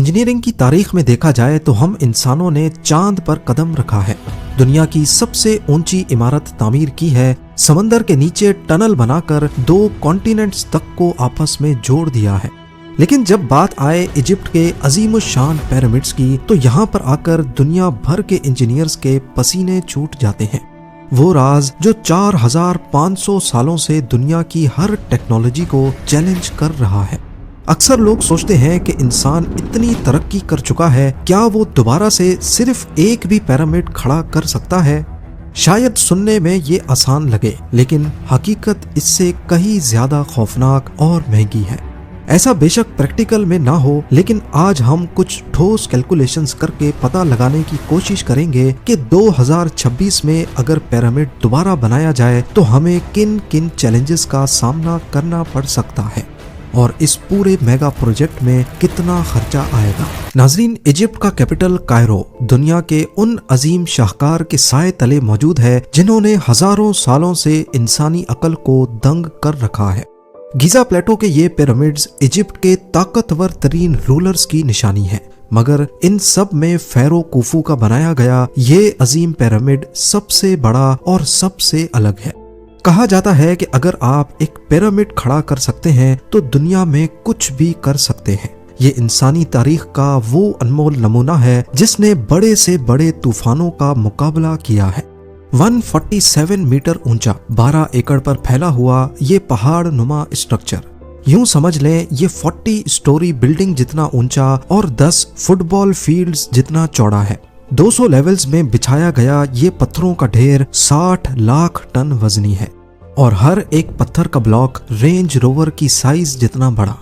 Engineering की तारीख में देखा जाए तो हम इंसानों ने चांद पर कदम रखा है, दुनिया की सबसे ऊंची इमारत तामीर की है, समंदर के नीचे टनल बनाकर 2 कॉन्टिनेंट्स तक को आपस में जोड़ दिया है। लेकिन जब बात आए इजिप्ट के अजीमुशान पिरामिड्स की तो यहाँ पर आकर दुनिया भर के इंजीनियर्स के पसीने छूट जाते हैं। वो राज जो 4500 सालों से दुनिया की हर टेक्नोलॉजी को चैलेंज कर रहा है। अक्सर लोग सोचते हैं कि इंसान इतनी तरक्की कर चुका है, क्या वो दोबारा से सिर्फ एक भी पिरामिड खड़ा कर सकता है? शायद सुनने में ये आसान लगे, लेकिन हकीकत इससे कहीं ज्यादा खौफनाक और महंगी है। ऐसा बेशक प्रैक्टिकल में ना हो, लेकिन आज हम कुछ ठोस कैलकुलेशंस करके पता लगाने की कोशिश करेंगे कि 2026 में अगर पिरामिड दोबारा बनाया जाए तो हमें किन किन चैलेंजेस का सामना करना पड़ सकता है और इस पूरे मेगा प्रोजेक्ट में कितना खर्चा आएगा। नाजरीन, इजिप्ट का कैपिटल कायरो दुनिया के उन अजीम शाहकार के साए तले मौजूद है जिन्होंने हजारों सालों से इंसानी अकल को दंग कर रखा है। गीजा प्लेटो के ये पिरामिड्स इजिप्ट के ताकतवर तरीन रूलर्स की निशानी है, मगर इन सब में फेरो कुफू का बनाया गया ये अजीम पिरामिड सबसे बड़ा और सबसे अलग है। कहा जाता है कि अगर आप एक पिरामिड खड़ा कर सकते हैं तो दुनिया में कुछ भी कर सकते हैं। ये इंसानी तारीख का वो अनमोल नमूना है जिसने बड़े से बड़े तूफानों का मुकाबला किया है। 147 मीटर ऊंचा 12 एकड़ पर फैला हुआ ये पहाड़ नुमा स्ट्रक्चर, यूं समझ लें ये 40 स्टोरी बिल्डिंग जितना ऊंचा और 10 फुटबॉल फील्ड्स जितना चौड़ा है। 200 लेवल्स में बिछाया गया ये पत्थरों का ढेर 60 लाख टन वजनी है और हर एक पत्थर का ब्लॉक रेंज रोवर की साइज जितना बड़ा।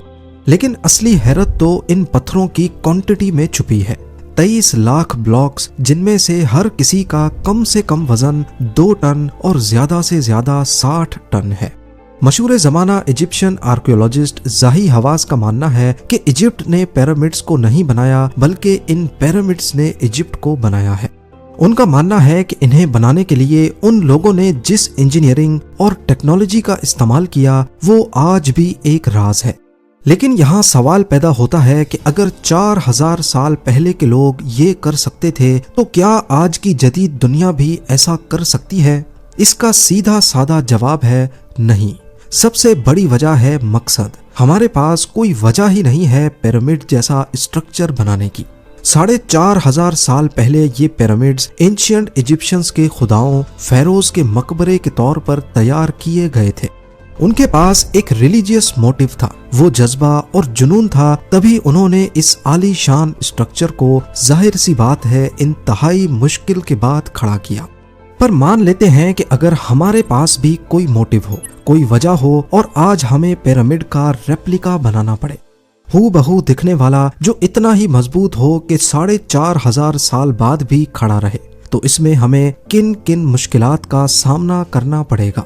लेकिन असली हैरत तो इन पत्थरों की क्वांटिटी में छुपी है। 23 लाख ब्लॉक्स, जिनमें से हर किसी का कम से कम वजन 2 टन और ज्यादा से ज्यादा 60 टन है। मशहूर जमाना इजिप्शियन आर्कियोलॉजिस्ट जाही हवास का मानना है कि इजिप्ट ने पिरामिड्स को नहीं बनाया बल्कि इन पिरामिड्स ने इजिप्ट को बनाया है। उनका मानना है कि इन्हें बनाने के लिए उन लोगों ने जिस इंजीनियरिंग और टेक्नोलॉजी का इस्तेमाल किया वो आज भी एक राज है। लेकिन यहाँ सवाल पैदा होता है कि अगर 4000 साल पहले के लोग ये कर सकते थे तो क्या आज की जदीद दुनिया भी ऐसा कर सकती है? इसका सीधा साधा जवाब है नहीं। सबसे बड़ी वजह है मकसद। हमारे पास कोई वजह ही नहीं है पिरामिड जैसा स्ट्रक्चर बनाने की। 4500 साल पहले ये पिरामिड्स एंशिएंट इजिप्शियंस के खुदाओं फेरोज के मकबरे के तौर पर तैयार किए गए थे। उनके पास एक रिलीजियस मोटिव था, वो जज्बा और जुनून था, तभी उन्होंने इस आलीशान स्ट्रक्चर को जाहिर सी बात है इंतहाई मुश्किल के बाद खड़ा किया। पर मान लेते हैं कि अगर हमारे पास भी कोई मोटिव हो, कोई वजह हो और आज हमें पिरामिड का रेप्लिका बनाना पड़े, हूबहू दिखने वाला जो इतना ही मजबूत हो कि 4500 साल बाद भी खड़ा रहे, तो इसमें हमें किन किन मुश्किलात का सामना करना पड़ेगा।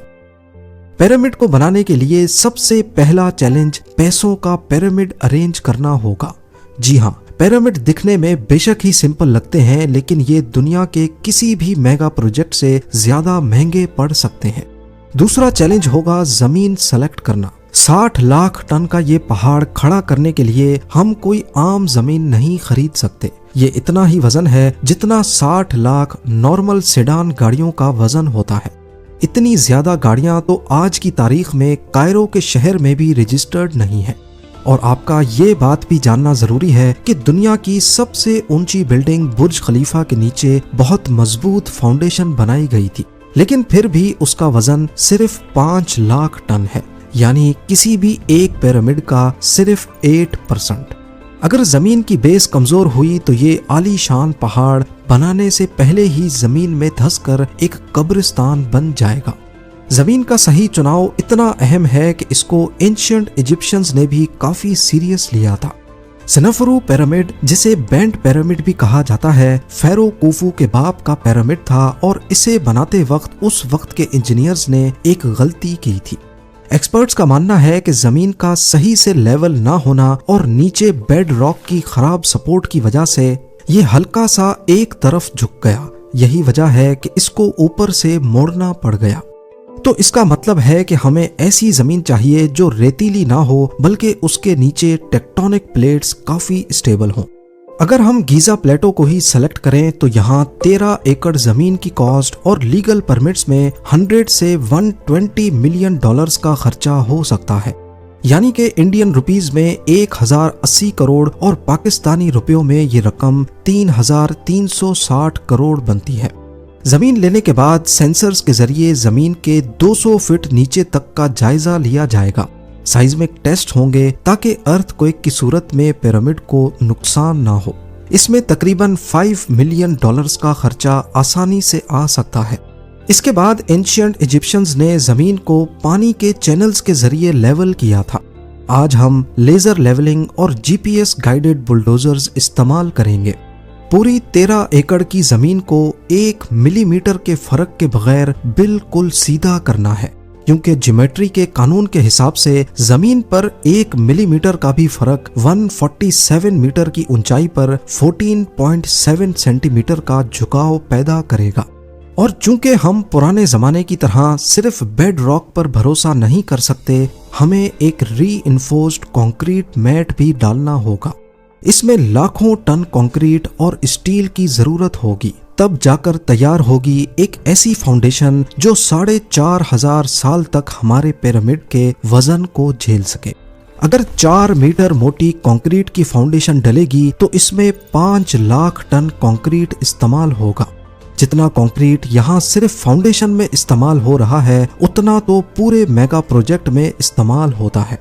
पिरामिड को बनाने के लिए सबसे पहला चैलेंज पैसों का पिरामिड अरेंज करना होगा। जी हाँ, पिरामिड दिखने में बेशक ही सिंपल लगते हैं, लेकिन ये दुनिया के किसी भी मेगा प्रोजेक्ट से ज्यादा महंगे पड़ सकते हैं। दूसरा चैलेंज होगा जमीन सेलेक्ट करना। 60 लाख टन का ये पहाड़ खड़ा करने के लिए हम कोई आम जमीन नहीं खरीद सकते। ये इतना ही वजन है जितना 60 लाख नॉर्मल सेडान गाड़ियों का वजन होता है। इतनी ज्यादा गाड़ियां तो आज की तारीख में कायरो के शहर में भी रजिस्टर्ड नहीं है। और आपका ये बात भी जानना जरूरी है कि दुनिया की सबसे ऊंची बिल्डिंग बुर्ज खलीफा के नीचे बहुत मजबूत फाउंडेशन बनाई गई थी, लेकिन फिर भी उसका वजन सिर्फ 5 लाख टन है, यानी किसी भी एक पिरामिड का सिर्फ 8%। अगर जमीन की बेस कमजोर हुई तो ये आलीशान पहाड़ बनाने से पहले ही जमीन में धंसकर एक कब्रिस्तान बन जाएगा। जमीन का सही चुनाव इतना अहम है कि इसको एंशिएंट इजिप्शियंस ने भी काफी सीरियस लिया था। सनफरू पिरामिड, जिसे बेंट पिरामिड भी कहा जाता है, फेरो कुफू के बाप का पिरामिड था और इसे बनाते वक्त उस वक्त के इंजीनियर्स ने एक गलती की थी। एक्सपर्ट्स का मानना है कि जमीन का सही से लेवल ना होना और नीचे बेड रॉक की खराब सपोर्ट की वजह से ये हल्का सा एक तरफ झुक गया। यही वजह है कि इसको ऊपर से मोड़ना पड़ गया। तो इसका मतलब है कि हमें ऐसी जमीन चाहिए जो रेतीली ना हो, बल्कि उसके नीचे टेक्टोनिक प्लेट्स काफी स्टेबल हों। अगर हम गीजा प्लेटो को ही सेलेक्ट करें तो यहाँ 13 एकड़ जमीन की कॉस्ट और लीगल परमिट्स में 100 से 120 मिलियन डॉलर्स का खर्चा हो सकता है, यानी कि इंडियन रुपीस में 1080 करोड़ और पाकिस्तानी रुपयों में ये रकम 3360 करोड़ बनती है। जमीन लेने के बाद सेंसर्स के जरिए जमीन के 200 फीट नीचे तक का जायजा लिया जाएगा। साइज्मिक टेस्ट होंगे ताकि अर्थक्वेक की सूरत में पिरामिड को नुकसान ना हो। इसमें तकरीबन 5 मिलियन डॉलर्स का खर्चा आसानी से आ सकता है। इसके बाद एंशिएंट इजिप्शियंस ने जमीन को पानी के चैनल्स के जरिए लेवल किया था। आज हम लेजर लेवलिंग और जीपीएस गाइडेड बुलडोजर्स इस्तेमाल करेंगे। पूरी 13 एकड़ की जमीन को 1 मिलीमीटर के फर्क के बगैर बिल्कुल सीधा करना है, क्योंकि ज्योमेट्री के कानून के हिसाब से जमीन पर 1 मिलीमीटर का भी फर्क 147 मीटर की ऊंचाई पर 14.7 सेंटीमीटर का झुकाव पैदा करेगा। और चूंकि हम पुराने जमाने की तरह सिर्फ बेड रॉक पर भरोसा नहीं कर सकते, हमें एक रीइंफोर्स्ड कंक्रीट मैट भी डालना होगा। इसमें लाखों टन कंक्रीट और स्टील की जरूरत होगी, तब जाकर तैयार होगी एक ऐसी फाउंडेशन जो 4500 साल तक हमारे पिरामिड के वजन को झेल सके। अगर 4 मीटर मोटी कंक्रीट की फाउंडेशन डलेगी तो इसमें 5 लाख टन कंक्रीट इस्तेमाल होगा। जितना कंक्रीट यहाँ सिर्फ फाउंडेशन में इस्तेमाल हो रहा है, उतना तो पूरे मेगा प्रोजेक्ट में इस्तेमाल होता है।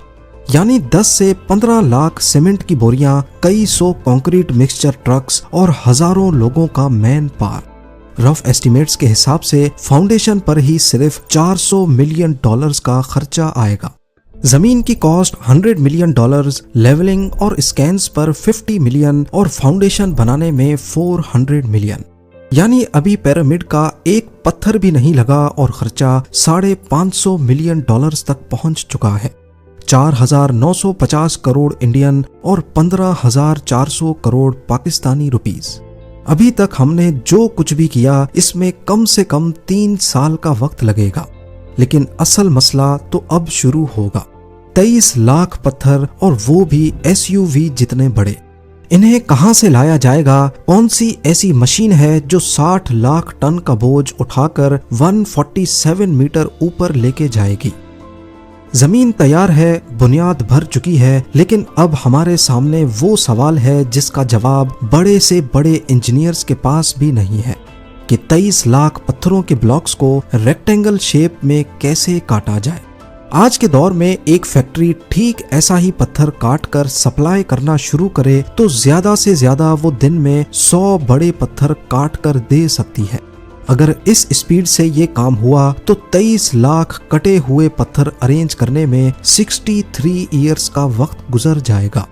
यानी 10 से 15 लाख सीमेंट की बोरियां, कई सौ कंक्रीट मिक्सचर ट्रक्स और हजारों लोगों का मैन पावर। रफ एस्टिमेट्स के हिसाब से फाउंडेशन पर ही सिर्फ 400 मिलियन डॉलर्स का खर्चा आएगा। जमीन की कॉस्ट 100 मिलियन डॉलर्स, लेवलिंग और स्कैन्स पर 50 मिलियन और फाउंडेशन बनाने में 400 मिलियन। यानी अभी पिरामिड का एक पत्थर भी नहीं लगा और खर्चा 550 मिलियन डॉलर्स तक पहुंच चुका है। 4950 करोड़ इंडियन और 15400 करोड़ पाकिस्तानी रुपीस। अभी तक हमने जो कुछ भी किया इसमें कम से कम 3 साल का वक्त लगेगा, लेकिन असल मसला तो अब शुरू होगा। 23 लाख पत्थर और वो भी एसयूवी जितने बड़े। इन्हें कहां से लाया जाएगा? कौन सी ऐसी मशीन है जो 60 लाख टन का बोझ उठाकर 147 मीटर ऊपर लेके जाएगी? जमीन तैयार है, बुनियाद भर चुकी है, लेकिन अब हमारे सामने वो सवाल है जिसका जवाब बड़े से बड़े इंजीनियर्स के पास भी नहीं है कि 23 लाख पत्थरों के ब्लॉक्स को रेक्टेंगल शेप में कैसे काटा जाए। आज के दौर में एक फैक्ट्री ठीक ऐसा ही पत्थर काट कर सप्लाई करना शुरू करे तो ज्यादा से ज्यादा वो दिन में 100 बड़े पत्थर काट कर दे सकती है। अगर इस स्पीड से ये काम हुआ तो 23 लाख कटे हुए पत्थर अरेंज करने में 63 ईयर्स का वक्त गुजर जाएगा।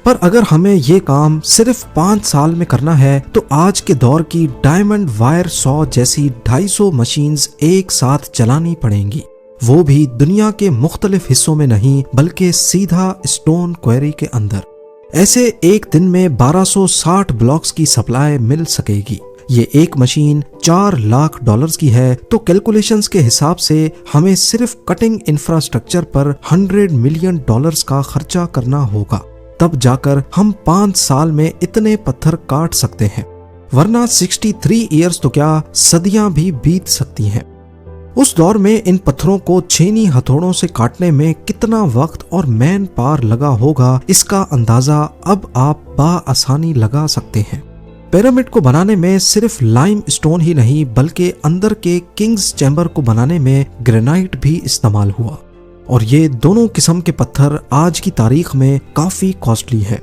पर अगर हमें ये काम सिर्फ 5 साल में करना है तो आज के दौर की डायमंड वायर सॉ जैसी 250 मशीन्स एक साथ चलानी पड़ेंगी, वो भी दुनिया के मुख्तलिफ हिस्सों में नहीं बल्कि सीधा स्टोन क्वेरी के अंदर। ऐसे एक दिन में 1260 ब्लॉक्स की सप्लाई मिल सकेगी। ये एक मशीन 4 लाख डॉलर्स की है तो कैलकुलेशंस के हिसाब से हमें सिर्फ कटिंग इंफ्रास्ट्रक्चर पर 100 मिलियन डॉलर्स का खर्चा करना होगा, तब जाकर हम 5 साल में इतने पत्थर काट सकते हैं। वरना 63 ईयर्स तो क्या, सदियां भी बीत सकती हैं। उस दौर में इन पत्थरों को छेनी हथौड़ों से काटने में कितना वक्त और मैन पावर लगा होगा, इसका अंदाजा अब आप बाआसानी लगा सकते हैं। पिरामिड को बनाने में सिर्फ लाइम स्टोन ही नहीं बल्कि अंदर के किंग्स चैम्बर को बनाने में ग्रेनाइट भी इस्तेमाल हुआ, और ये दोनों किस्म के पत्थर आज की तारीख में काफी कॉस्टली है।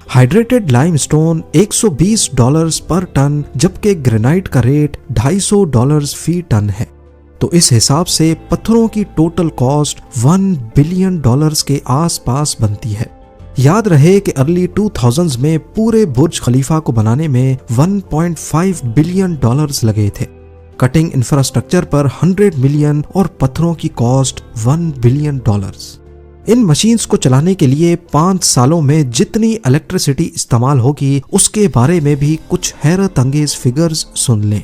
हाइड्रेटेड लाइमस्टोन $120 पर टन, जबकि ग्रेनाइट का रेट $250 फी टन है। तो इस हिसाब से पत्थरों की टोटल कॉस्ट $1 बिलियन के आसपास बनती है। याद रहे कि अर्ली 2000s में पूरे बुर्ज खलीफा को बनाने में $1.5 बिलियन लगे थे। कटिंग इंफ्रास्ट्रक्चर पर 100 मिलियन और पत्थरों की कॉस्ट $1 बिलियन। इन मशीन्स को चलाने के लिए 5 सालों में जितनी इलेक्ट्रिसिटी इस्तेमाल होगी उसके बारे में भी कुछ हैरत अंगेज फिगर्स सुन लें।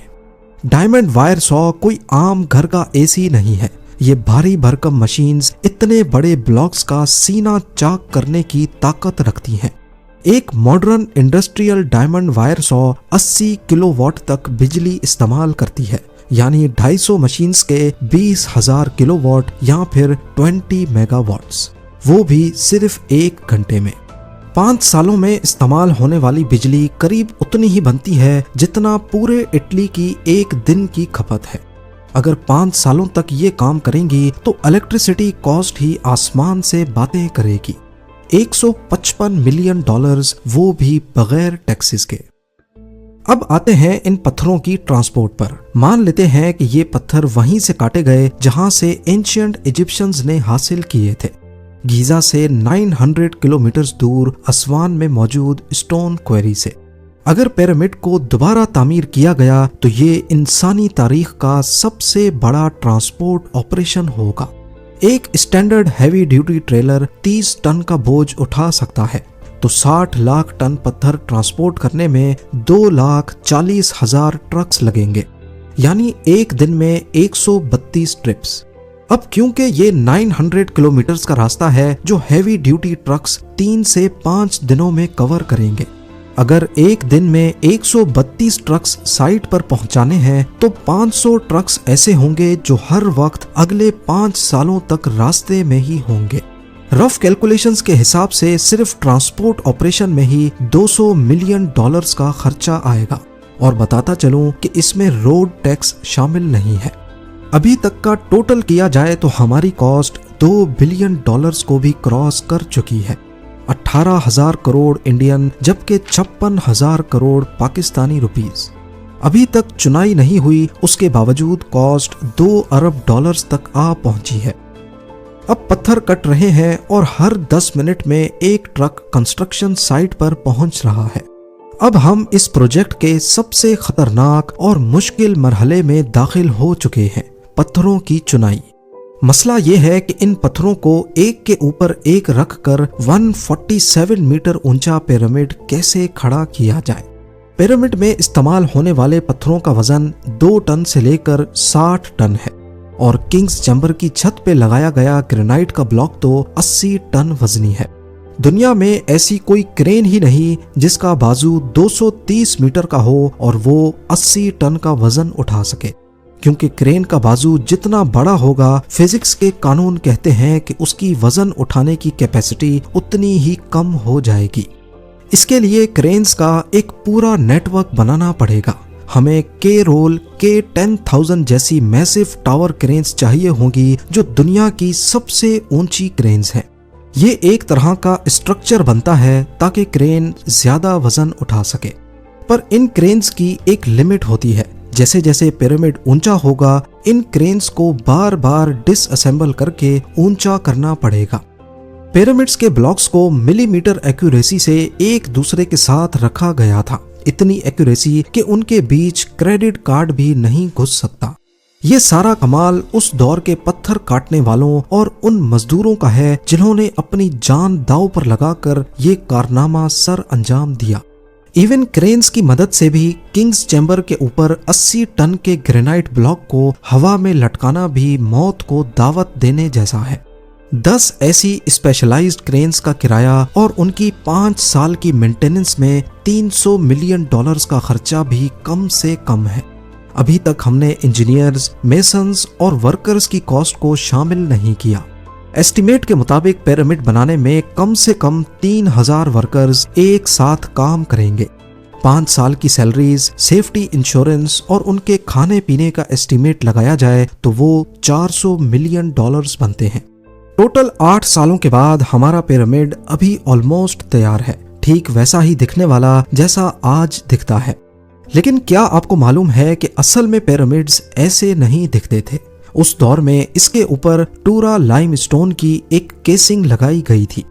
डायमंड वायर सॉ कोई आम घर का एसी नहीं है। ये भारी भरकम मशीन्स इतने बड़े ब्लॉक्स का सीना चाक करने की ताकत रखती हैं। एक modern industrial diamond wire saw 80 kilowatt तक बिजली इस्तेमाल करती है, यानी 250 मशीन्स के 20,000 किलोवाट या फिर 20 मेगावाट्स, वो भी सिर्फ 1 घंटे में। 5 सालों में इस्तेमाल होने वाली बिजली करीब उतनी ही बनती है जितना पूरे इटली की एक दिन की खपत है। अगर 5 सालों तक ये काम करेंगी तो इलेक्ट्रिसिटी कॉस्ट ही आसमान से बातें करेगी। $155 मिलियन, वो भी बगैर टैक्सेस के। अब आते हैं इन पत्थरों की ट्रांसपोर्ट पर। मान लेते हैं कि ये पत्थर वहीं से काटे गए जहां से एंशिएंट इजिप्शियंस ने हासिल किए थे, गीजा से 900 किलोमीटर दूर असवान में मौजूद स्टोन क्वेरी से। अगर पिरामिड को दोबारा तामीर किया गया तो ये इंसानी तारीख का सबसे बड़ा ट्रांसपोर्ट ऑपरेशन होगा। एक standard heavy duty trailer 30 ton का बोझ उठा सकता है, तो 60 लाख टन पत्थर ट्रांसपोर्ट करने में 2,40,000 ट्रक्स लगेंगे, यानी एक दिन में 132 ट्रिप्स। अब क्योंकि ये 900 किलोमीटर का रास्ता है जो हैवी ड्यूटी ट्रक्स 3 से 5 दिनों में कवर करेंगे। अगर एक दिन में 132 ट्रक्स साइट पर पहुंचाने हैं तो 500 ट्रक्स ऐसे होंगे जो हर वक्त अगले 5 सालों तक रास्ते में ही होंगे। रफ कैलकुलेशंस के हिसाब से सिर्फ ट्रांसपोर्ट ऑपरेशन में ही $200 मिलियन का खर्चा आएगा। और बताता चलूं कि इसमें रोड टैक्स शामिल नहीं है। अभी तक का टोटल किया जाए तो हमारी कॉस्ट $2 बिलियन को भी क्रॉस कर चुकी है। 18,000 करोड़ इंडियन जबकि 56,000 करोड़ पाकिस्तानी रुपीस। अभी तक चुनाई नहीं हुई, उसके बावजूद कॉस्ट $2 अरब तक आ पहुंची है। अब पत्थर कट रहे हैं और हर 10 मिनट में एक ट्रक कंस्ट्रक्शन साइट पर पहुंच रहा है। अब हम इस प्रोजेक्ट के सबसे खतरनाक और मुश्किल मरहले में दाखिल हो चुके हैं, पत्थरों की चुनाई। मसला यह है कि इन पत्थरों को एक के ऊपर एक रखकर 147 मीटर ऊंचा पिरामिड कैसे खड़ा किया जाए। पिरामिड में इस्तेमाल होने वाले पत्थरों का वजन 2 टन से लेकर 60 टन है और किंग्स चैम्बर की छत पे लगाया गया ग्रेनाइट का ब्लॉक तो 80 टन वजनी है। दुनिया में ऐसी कोई क्रेन ही नहीं जिसका बाजू 230 मीटर का हो और वो 80 टन का वजन उठा सके, क्योंकि क्रेन का बाजू जितना बड़ा होगा फिजिक्स के कानून कहते हैं कि उसकी वजन उठाने की कैपेसिटी उतनी ही कम हो जाएगी। इसके लिए क्रेन्स का एक पूरा नेटवर्क बनाना पड़ेगा। हमें के रोल K10,000 जैसी मैसिव टावर क्रेन्स चाहिए होंगी जो दुनिया की सबसे ऊंची क्रेन्स हैं। ये एक तरह का स्ट्रक्चर बनता है ताकि क्रेन ज्यादा वजन उठा सके, पर इन क्रेन्स की एक लिमिट होती है। जैसे जैसे पिरामिड ऊंचा होगा इन क्रेन्स को बार बार डिसअसेंबल करके ऊंचा करना पड़ेगा। पिरामिड्स के ब्लॉक्स को मिलीमीटर एक्यूरेसी से एक दूसरे के साथ रखा गया था, इतनी एक्यूरेसी कि उनके बीच क्रेडिट कार्ड भी नहीं घुस सकता। ये सारा कमाल उस दौर के पत्थर काटने वालों और उन मजदूरों का है जिन्होंने अपनी जान दांव पर लगाकर ये कारनामा सर अंजाम दिया। इवन क्रेन्स की मदद से भी किंग्स चैम्बर के ऊपर 80 टन के ग्रेनाइट ब्लॉक को हवा में लटकाना भी मौत को दावत देने जैसा है। 10 ऐसी स्पेशलाइज्ड क्रेन्स का किराया और उनकी 5 साल की मेंटेनेंस में $300 मिलियन का खर्चा भी कम से कम है। अभी तक हमने इंजीनियर्स, मेसन्स और वर्कर्स की कॉस्ट को शामिल नहीं किया। एस्टिमेट के मुताबिक पिरामिड बनाने में कम से कम 3,000 वर्कर्स एक साथ काम करेंगे। 5 साल की सैलरीज, सेफ्टी इंश्योरेंस और उनके खाने पीने का एस्टिमेट लगाया जाए तो वो $400 मिलियन बनते हैं। टोटल 8 सालों के बाद हमारा पिरामिड अभी ऑलमोस्ट तैयार है, ठीक वैसा ही दिखने वाला जैसा आज दिखता है। लेकिन क्या आपको मालूम है कि असल में पिरामिड्स ऐसे नहीं दिखते थे। उस दौर में इसके ऊपर टूरा लाइमस्टोन की एक केसिंग लगाई गई थी।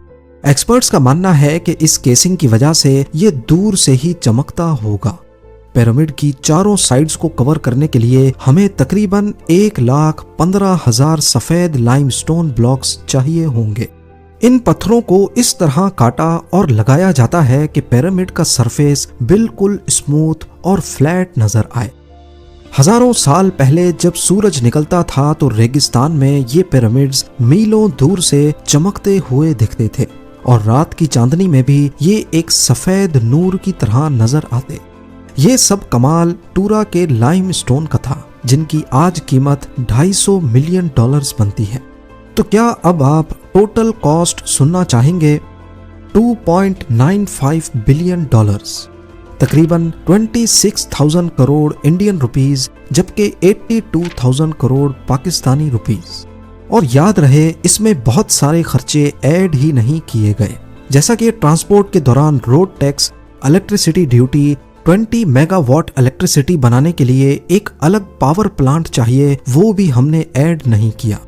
एक्सपर्ट्स का मानना है कि इस केसिंग की वजह से ये दूर से ही चमकता होगा। पिरामिड की चारों साइड्स को कवर करने के लिए हमें तकरीबन 1,15,000 सफेद लाइमस्टोन ब्लॉक्स चाहिए होंगे। इन पत्थरों को इस तरह काटा और लगाया जाता है कि पिरामिड का सरफेस बिल्कुल स्मूथ और फ्लैट नजर आए। हजारों साल पहले जब सूरज निकलता था तो रेगिस्तान में ये पिरामिड्स मीलों दूर से चमकते हुए दिखते थे और रात की चांदनी में भी ये एक सफेद नूर की तरह नजर आते। ये सब कमाल टूरा के लाइमस्टोन का था, जिनकी आज कीमत $250 मिलियन बनती है। तो क्या अब आप टोटल कॉस्ट सुनना चाहेंगे? $2.95 बिलियन, तकरीबन 26,000 करोड़ इंडियन रुपीस, जबकि 82,000 करोड़ पाकिस्तानी रुपीस। और याद रहे, इसमें बहुत सारे खर्चे ऐड ही नहीं किए गए, जैसा कि ट्रांसपोर्ट के दौरान road tax, electricity duty, 20 megawatt electricity बनाने के लिए एक अलग पावर प्लांट चाहिए, वो भी हमने ऐड नहीं किया।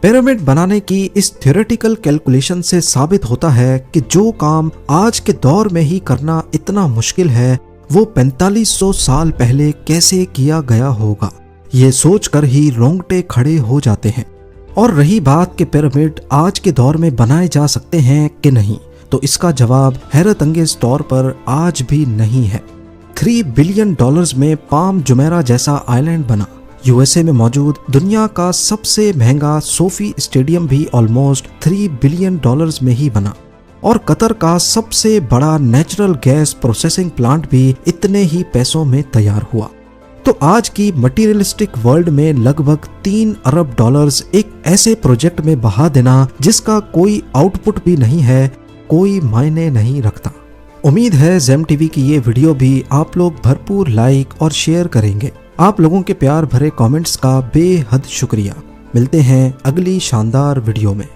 पिरामिड बनाने की इस थ्योरेटिकल कैलकुलेशन से साबित होता है कि जो काम आज के दौर में ही करना इतना मुश्किल है, वो 4500 साल पहले कैसे किया गया होगा। ये सोचकर ही रोंगटे खड़े हो जाते हैं। और रही बात कि पिरामिड आज के दौर में बनाए जा सकते हैं कि नहीं, तो इसका जवाब हैरत अंगेज तौर पर आज भी नहीं है। $3 बिलियन में पाम जुमेरा जैसा आइलैंड बना। यूएसए में मौजूद दुनिया का सबसे महंगा सोफी स्टेडियम भी ऑलमोस्ट $3 बिलियन में ही बना। और कतर का सबसे बड़ा नेचुरल गैस प्रोसेसिंग प्लांट भी इतने ही पैसों में तैयार हुआ। तो आज की मटीरियलिस्टिक वर्ल्ड में लगभग $3 अरब एक ऐसे प्रोजेक्ट में बहा देना जिसका कोई आउटपुट भी नहीं है, कोई मायने नहीं रखता। उम्मीद है ज़ेम टीवी की ये वीडियो भी आप लोग भरपूर लाइक और शेयर करेंगे। आप लोगों के प्यार भरे कमेंट्स का बेहद शुक्रिया। मिलते हैं अगली शानदार वीडियो में।